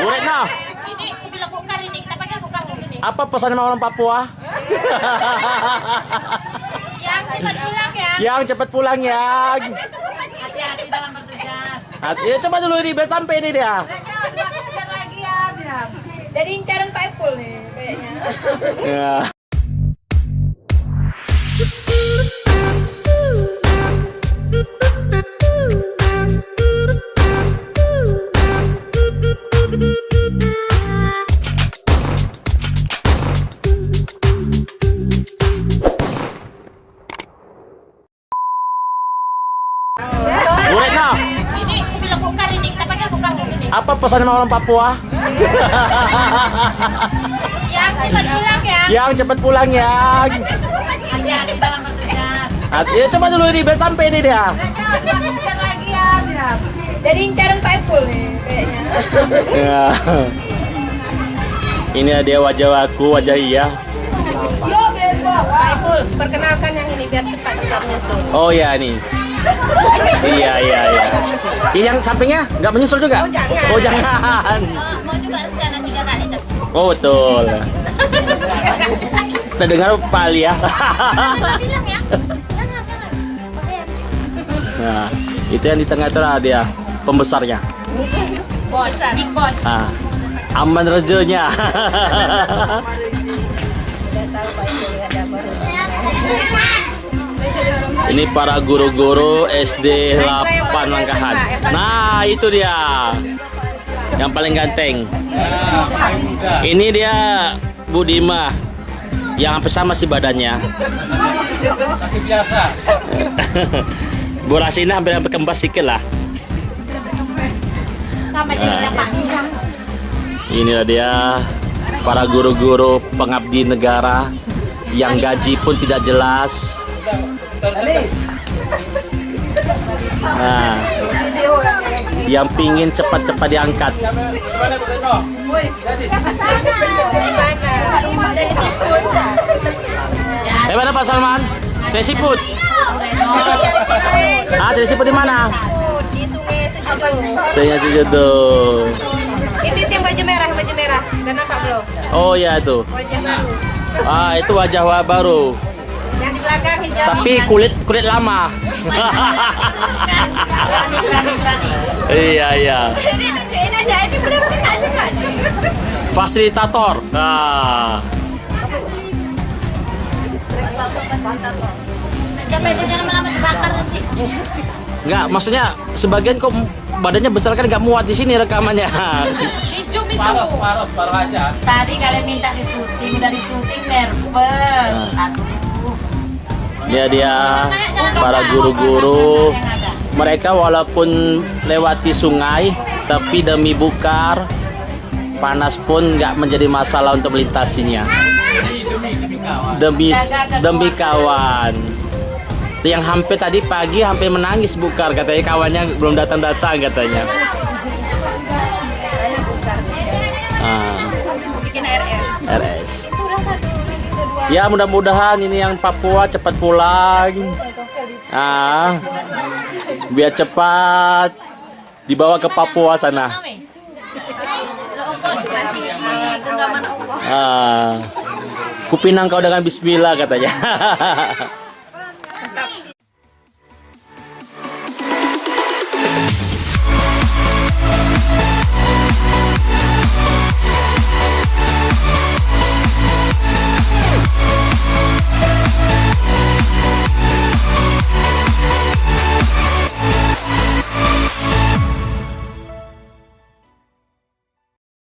Uret nah. Ini bilang bukar ini, kita pakai bukar dulu nih. Apa pesan orang Papua? Yang cepat pulang ya. Yang cepat pulang yang. Hati-hati dalam bertugas. Ya, coba dulu ini biar sampai ini dia. Lagi ya, bilang. Jadi incaran Pak Ipul nih kayaknya. Ya. Uret nah. Ini bilang bukar ini, kita pakai bukar dulu nih. Apa pesan orang Papua? Yang cepat pulang ya. Yang cepat pulang yang. Hati-hati dalam bertugas. Ya, coba dulu ini biar sampai ini dia. Lagi ya, bilang. Jadi incaran Pak Ipul nih kayaknya. Ya. Ini dia wajah aku, wajah iya. Yo bebo. Pak Ipul, perkenalkan yang ini biar cepat kita menyusul. Oh ya nih. Iya. Ini yang sampingnya nggak menyusul juga? Oh, jangan. Oh jangan. Mau juga rencana 3 kali tapi. Oh betul. Kita dengar Pak Ali ya. Bilang ya. Jangan. Oke. Nah, itu yang di tengah itu lah dia pembesarnya. Bos, big boss. Ah, aman rejonya. Udah tahu Pak Ipul ada baru. Ini para guru-guru SD 8 Langkahan. Nah, itu dia. Yang paling ganteng. Ini dia Budima. Yang hampir sama sih badannya. Masih biasa. Bu Rasina hampir kempes sedikit lah. Sama jadi Pak. Inilah dia para guru-guru pengabdi negara yang gaji pun tidak jelas. Nah, yang pingin cepat-cepat diangkat. Gimana Bu Reno? Jadi. Dari Siput. Mana Pak Salman? Cari siput. Ah, cari siput di mana? Siput di Sungai Sejudo. Saya Sejudo. Itu yang baju merah. Dan apa belum? Oh ya itu. Wajah baru. Ah, itu wajah baru. Yang di belakang hijau. Tapi kulit lama. Iya. Ini nunjukin aja, ini belum kena juga. Fasilitator. Nah. Sampai punya lama-lama dibakar nanti. Enggak, maksudnya sebagian kok badannya besar kan nggak muat di sini rekamannya. Dicum itu. Separuh aja. Tadi kalian minta di syuting, udah di syuting nervous. Dia para guru-guru. Mereka walaupun lewati sungai, tapi demi bukar, panas pun nggak menjadi masalah untuk melintasinya. Demi kawan. Yang hampir tadi pagi hampir menangis bukar, katanya kawannya belum datang katanya. Bikin RS. RS. Ya mudah-mudahan ini yang Papua cepat pulang. Biar cepat dibawa ke Papua sana. Kupinang kau dengan bismillah katanya.